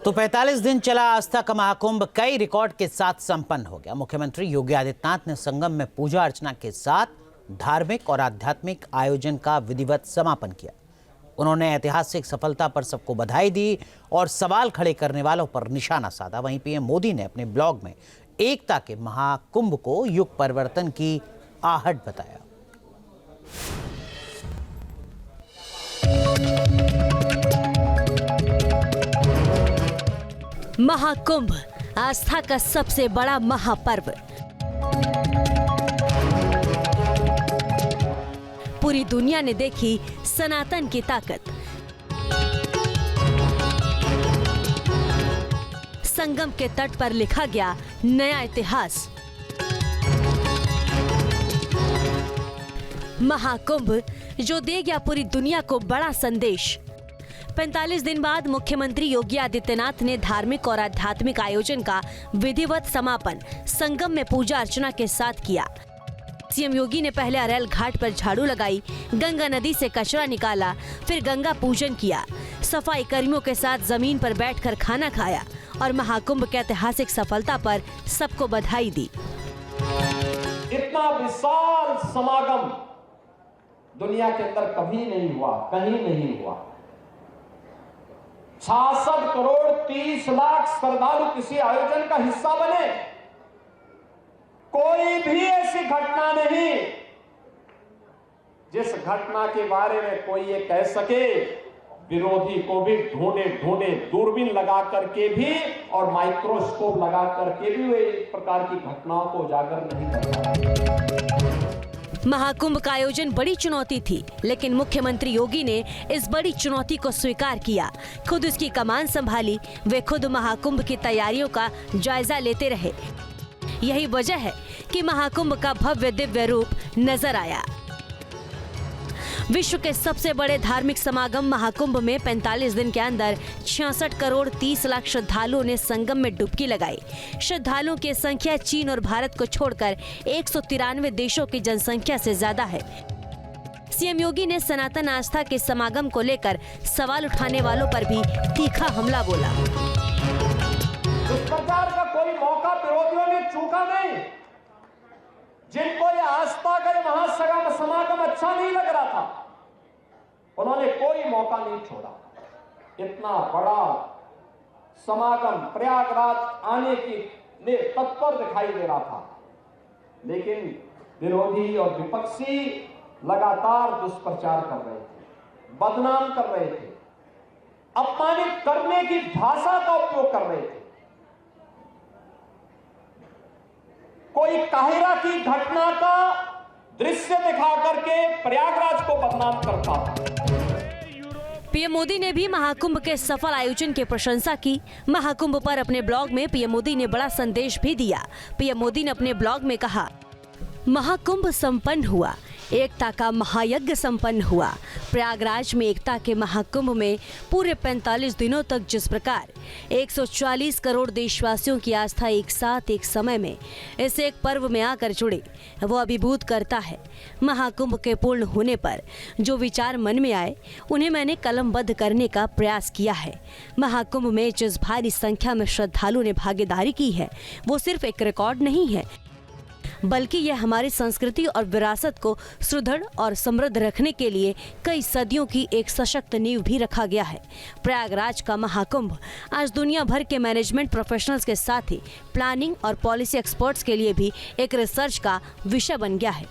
तो 45 दिन चला आस्था का महाकुंभ कई रिकॉर्ड के साथ संपन्न हो गया। मुख्यमंत्री योगी आदित्यनाथ ने संगम में पूजा अर्चना के साथ धार्मिक और आध्यात्मिक आयोजन का विधिवत समापन किया। उन्होंने ऐतिहासिक सफलता पर सबको बधाई दी और सवाल खड़े करने वालों पर निशाना साधा। वहीं पीएम मोदी ने अपने ब्लॉग में एकता के महाकुंभ को युग परिवर्तन की आहट बताया। महाकुंभ आस्था का सबसे बड़ा महापर्व। पूरी दुनिया ने देखी सनातन की ताकत। संगम के तट पर लिखा गया नया इतिहास। महाकुंभ जो दे गया पूरी दुनिया को बड़ा संदेश। 45 दिन बाद मुख्यमंत्री योगी आदित्यनाथ ने धार्मिक और आध्यात्मिक आयोजन का विधिवत समापन संगम में पूजा अर्चना के साथ किया। सीएम योगी ने पहले अरैल घाट पर झाड़ू लगाई, गंगा नदी से कचरा निकाला, फिर गंगा पूजन किया, सफाई कर्मियों के साथ जमीन पर बैठकर खाना खाया और महाकुंभ के ऐतिहासिक सफलता पर सबको बधाई दी। इतना विशाल समागम दुनिया के अंदर कभी नहीं हुआ, कहीं नहीं हुआ। 66 करोड़ 30 लाख श्रद्धालु किसी आयोजन का हिस्सा बने। कोई भी ऐसी घटना नहीं जिस घटना के बारे में कोई ये कह सके। विरोधी को भी ढूंढे ढूंढे दूरबीन लगा करके भी और माइक्रोस्कोप लगा करके भी वे इस प्रकार की घटनाओं को उजागर नहीं कर पाए। महाकुंभ का आयोजन बड़ी चुनौती थी, लेकिन मुख्यमंत्री योगी ने इस बड़ी चुनौती को स्वीकार किया। खुद उसकी कमान संभाली। वे खुद महाकुंभ की तैयारियों का जायजा लेते रहे। यही वजह है कि महाकुंभ का भव्य दिव्य रूप नजर आया। विश्व के सबसे बड़े धार्मिक समागम महाकुंभ में 45 दिन के अंदर 66 करोड़ 30 लाख श्रद्धालुओं ने संगम में डुबकी लगाई। श्रद्धालुओं की संख्या चीन और भारत को छोड़कर 193 देशों की जनसंख्या से ज्यादा है। सीएम योगी ने सनातन आस्था के समागम को लेकर सवाल उठाने वालों पर भी तीखा हमला बोला। दुष्प्रचार का कोई मौका विरोधियों ने चूका नहीं। जिनको ये आस्था का समागम अच्छा नहीं लग रहा था, उन्होंने कोई मौका नहीं छोड़ा। इतना बड़ा समागम प्रयागराज आने की ने तत्पर दिखाई दे रहा था, लेकिन विरोधी और विपक्षी लगातार दुष्प्रचार कर रहे थे, बदनाम कर रहे थे, अपमानित करने की भाषा का उपयोग कर रहे थे। कोई काहिरा की घटना का दृश्य दिखा करके प्रयागराज को बदनाम करता था। पीएम मोदी ने भी महाकुंभ के सफल आयोजन की प्रशंसा की। महाकुंभ पर अपने ब्लॉग में पीएम मोदी ने बड़ा संदेश भी दिया। पीएम मोदी ने अपने ब्लॉग में कहा, महाकुंभ संपन्न हुआ, एकता का महायज्ञ संपन्न हुआ। प्रयागराज में एकता के महाकुंभ में पूरे 45 दिनों तक जिस प्रकार 140 करोड़ देशवासियों की आस्था एक साथ एक समय में इस एक पर्व में आकर जुड़े, वो अभिभूत करता है। महाकुंभ के पूर्ण होने पर जो विचार मन में आए, उन्हें मैंने कलमबद्ध करने का प्रयास किया है। महाकुंभ में जिस भारी संख्या में श्रद्धालुओं ने भागीदारी की है, वो सिर्फ एक रिकॉर्ड नहीं है, बल्कि यह हमारी संस्कृति और विरासत को सुदृढ़ और समृद्ध रखने के लिए कई सदियों की एक सशक्त नींव भी रखा गया है। प्रयागराज का महाकुंभ आज दुनिया भर के मैनेजमेंट प्रोफेशनल्स के साथ ही प्लानिंग और पॉलिसी एक्सपर्ट्स के लिए भी एक रिसर्च का विषय बन गया है।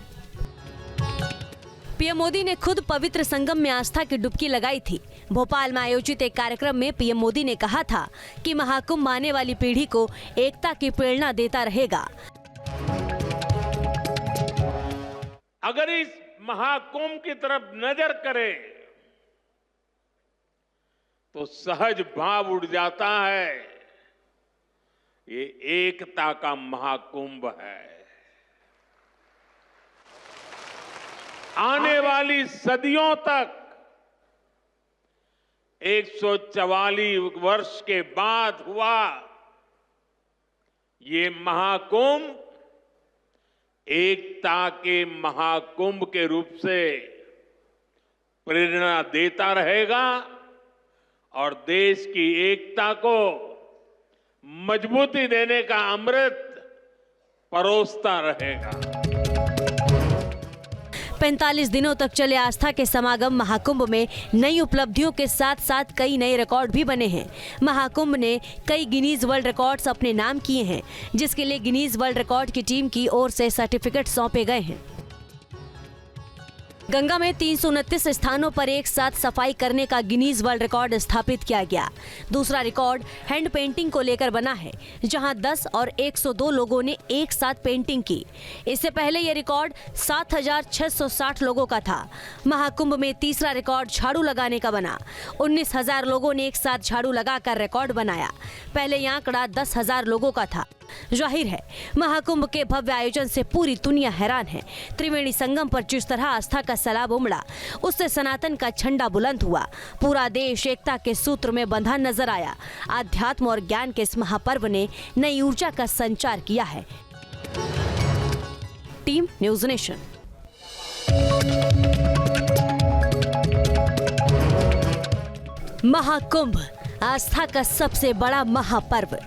पीएम मोदी ने खुद पवित्र संगम में आस्था की डुबकी लगाई थी। भोपाल में आयोजित एक कार्यक्रम में पीएम मोदी ने कहा था कि महाकुंभ आने वाली पीढ़ी को एकता की प्रेरणा देता रहेगा। अगर इस महाकुंभ की तरफ नजर करें तो सहज भाव उड़ जाता है, ये एकता का महाकुंभ है। आने वाली सदियों तक 144 वर्ष के बाद हुआ ये महाकुंभ एकता के महाकुंभ के रूप से प्रेरणा देता रहेगा और देश की एकता को मजबूती देने का अमृत परोसता रहेगा। 45 दिनों तक चले आस्था के समागम महाकुंभ में नई उपलब्धियों के साथ साथ कई नए रिकॉर्ड भी बने हैं। महाकुंभ ने कई गिनीज वर्ल्ड रिकॉर्ड्स अपने नाम किए हैं, जिसके लिए गिनीज वर्ल्ड रिकॉर्ड की टीम की ओर से सर्टिफिकेट सौंपे गए हैं। गंगा में 329 स्थानों पर एक साथ सफाई करने का गिनीज वर्ल्ड रिकॉर्ड स्थापित किया गया। दूसरा रिकॉर्ड हैंड पेंटिंग को लेकर बना है, जहां 10 और 102 लोगों ने एक साथ पेंटिंग की। इससे पहले यह रिकॉर्ड 7,660 लोगों का था। महाकुंभ में तीसरा रिकॉर्ड झाड़ू लगाने का बना। 19,000 लोगों ने एक साथ झाड़ू लगाकर रिकॉर्ड बनाया। पहले यह आंकड़ा 10,000 लोगों का था। जाहिर है, महाकुंभ के भव्य आयोजन से पूरी दुनिया हैरान है। त्रिवेणी संगम पर जिस तरह आस्था का सैलाब उमड़ा, उससे सनातन का झंडा बुलंद हुआ। पूरा देश एकता के सूत्र में बंधा नजर आया। आध्यात्म और ज्ञान के इस महापर्व ने नई ऊर्जा का संचार किया है। Team News Nation. महाकुंभ आस्था का सबसे बड़ा महापर्व।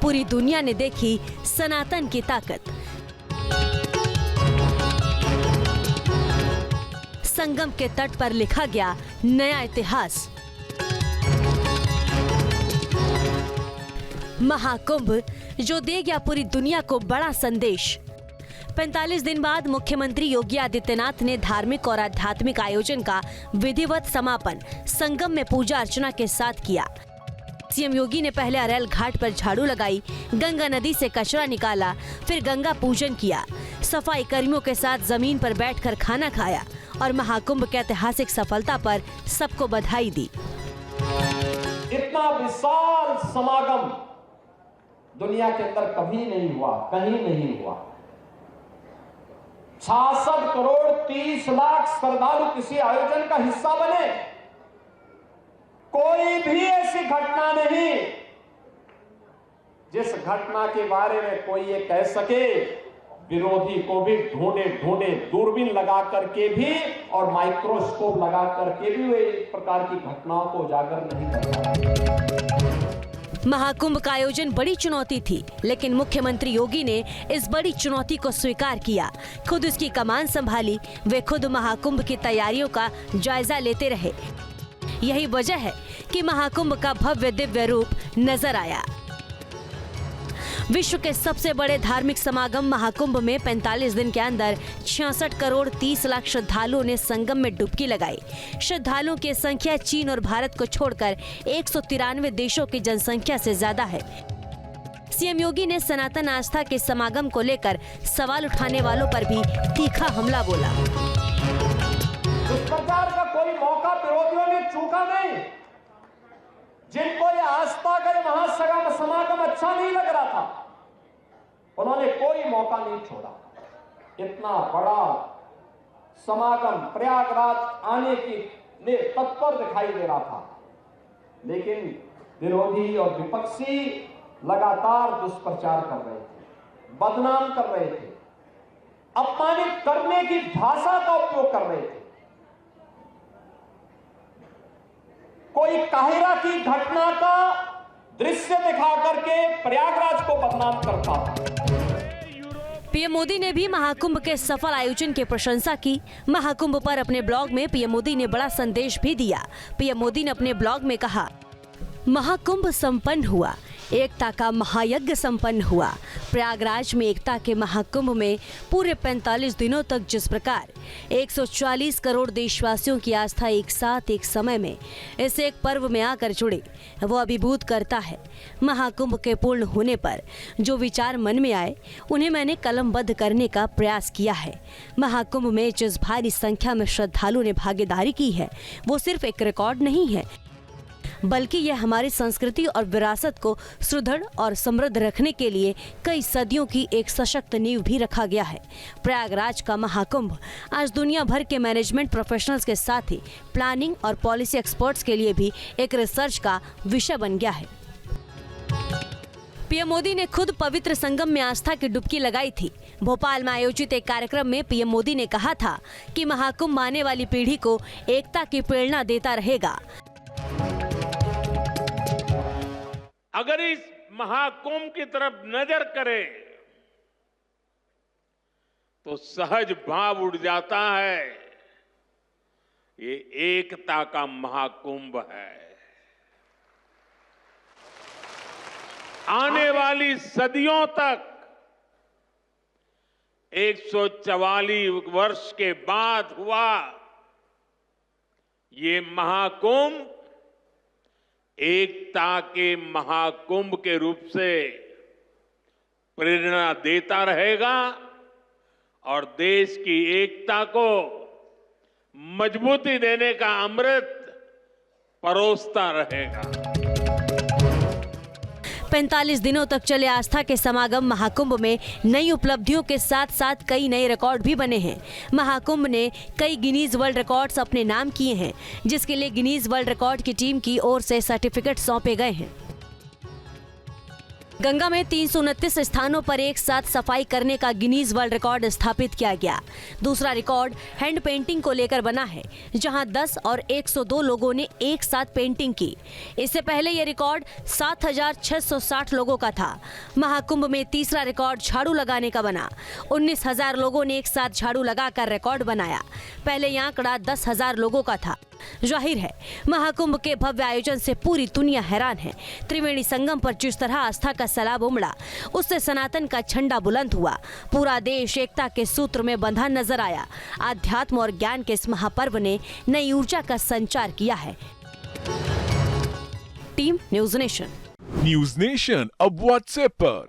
पूरी दुनिया ने देखी सनातन की ताकत। संगम के तट पर लिखा गया नया इतिहास। महाकुंभ जो दे गया पूरी दुनिया को बड़ा संदेश। 45 दिन बाद मुख्यमंत्री योगी आदित्यनाथ ने धार्मिक और आध्यात्मिक आयोजन का विधिवत समापन संगम में पूजा अर्चना के साथ किया। सीएम योगी ने पहले अरैल घाट पर झाड़ू लगाई, गंगा नदी से कचरा निकाला, फिर गंगा पूजन किया। सफाई कर्मियों के साथ जमीन पर बैठकर खाना खाया और महाकुंभ के ऐतिहासिक सफलता पर सबको बधाई दी। इतना विशाल समागम दुनिया के अंदर कभी नहीं हुआ, कहीं नहीं हुआ। 66 करोड़ 30 लाख श्रद्धालु किसी आयोजन का हिस्सा बने। कोई भी ऐसी घटना नहीं जिस घटना के बारे में कोई ये कह सके। विरोधी को भी ढूंढे दूरबीन लगा करके भी और माइक्रोस्कोप लगा करके भी वे इस प्रकार की घटनाओं को उजागर नहीं कर पाए। महाकुंभ का आयोजन बड़ी चुनौती थी, लेकिन मुख्यमंत्री योगी ने इस बड़ी चुनौती को स्वीकार किया। खुद इसकी कमान संभाली। वे खुद महाकुंभ की तैयारियों का जायजा लेते रहे। यही वजह है कि महाकुंभ का भव्य दिव्य रूप नजर आया। विश्व के सबसे बड़े धार्मिक समागम महाकुंभ में 45 दिन के अंदर 66 करोड़ 30 लाख श्रद्धालुओं ने संगम में डुबकी लगाई। श्रद्धालुओं की संख्या चीन और भारत को छोड़कर 193 देशों की जनसंख्या से ज्यादा है। सीएम योगी ने सनातन आस्था के समागम को लेकर सवाल उठाने वालों पर भी तीखा हमला बोला। दुष्प्रचार का कोई मौका विरोधियों ने चूका नहीं। जिनको ये आस्था का महासंगम समागम अच्छा नहीं लग रहा था, उन्होंने कोई मौका नहीं छोड़ा। इतना बड़ा समागम प्रयागराज आने की लिए तत्पर दिखाई दे रहा था, लेकिन विरोधी और विपक्षी लगातार दुष्प्रचार कर रहे थे, बदनाम कर रहे थे, अपमानित करने की भाषा का उपयोग कर रहे थे। कोई काहिरा की घटना का दृश्य दिखा करके प्रयागराज को बदनाम करता था। पीएम मोदी ने भी महाकुंभ के सफल आयोजन की प्रशंसा की। महाकुंभ पर अपने ब्लॉग में पीएम मोदी ने बड़ा संदेश भी दिया। पीएम मोदी ने अपने ब्लॉग में कहा, महाकुंभ संपन्न हुआ, एकता का महायज्ञ संपन्न हुआ। प्रयागराज में एकता के महाकुंभ में पूरे 45 दिनों तक जिस प्रकार 140 करोड़ देशवासियों की आस्था एक साथ एक समय में इस एक पर्व में आकर जुड़े, वो अभिभूत करता है। महाकुंभ के पूर्ण होने पर जो विचार मन में आए, उन्हें मैंने कलमबद्ध करने का प्रयास किया है। महाकुंभ में जिस भारी संख्या में श्रद्धालुओं ने भागीदारी की है, वो सिर्फ एक रिकॉर्ड नहीं है, बल्कि यह हमारी संस्कृति और विरासत को सुदृढ़ और समृद्ध रखने के लिए कई सदियों की एक सशक्त नींव भी रखा गया है। प्रयागराज का महाकुंभ आज दुनिया भर के मैनेजमेंट प्रोफेशनल्स के साथ ही प्लानिंग और पॉलिसी एक्सपर्ट्स के लिए भी एक रिसर्च का विषय बन गया है। पीएम मोदी ने खुद पवित्र संगम में आस्था की डुबकी लगाई थी। भोपाल में आयोजित एक कार्यक्रम में पीएम मोदी ने कहा था कि महाकुंभ आने वाली पीढ़ी को एकता की प्रेरणा देता रहेगा। अगर इस महाकुंभ की तरफ नजर करें तो सहज भाव उड़ जाता है, ये एकता का महाकुंभ है। आने वाली सदियों तक 144 वर्ष के बाद हुआ ये महाकुंभ एकता के महाकुंभ के रूप से प्रेरणा देता रहेगा और देश की एकता को मजबूती देने का अमृत परोसता रहेगा। 45 दिनों तक चले आस्था के समागम महाकुंभ में नई उपलब्धियों के साथ साथ कई नए रिकॉर्ड भी बने हैं। महाकुंभ ने कई गिनीज वर्ल्ड रिकॉर्ड्स अपने नाम किए हैं, जिसके लिए गिनीज वर्ल्ड रिकॉर्ड की टीम की ओर से सर्टिफिकेट सौंपे गए हैं। गंगा में 329 स्थानों पर एक साथ सफाई करने का गिनीज वर्ल्ड रिकॉर्ड स्थापित किया गया। दूसरा रिकॉर्ड हैंड पेंटिंग को लेकर बना है, जहां 10 और 102 लोगों ने एक साथ पेंटिंग की। इससे पहले यह रिकॉर्ड 7,660 लोगों का था। महाकुंभ में तीसरा रिकॉर्ड झाड़ू लगाने का बना। 19,000 लोगों ने एक साथ झाड़ू लगाकर रिकॉर्ड बनाया। पहले यह आंकड़ा 10,000 लोगों का था। जाहिर है, महाकुंभ के भव्य आयोजन से पूरी दुनिया हैरान है। त्रिवेणी संगम पर जिस तरह आस्था का सैलाब उमड़ा, उससे सनातन का झंडा बुलंद हुआ। पूरा देश एकता के सूत्र में बंधा नजर आया। आध्यात्म और ज्ञान के इस महापर्व ने नई ऊर्जा का संचार किया है। Team news nation. News nation अब व्हाट्सएप पर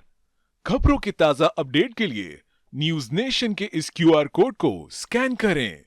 खबरों के ताजा अपडेट के लिए न्यूज नेशन के इस QR कोड को स्कैन करें।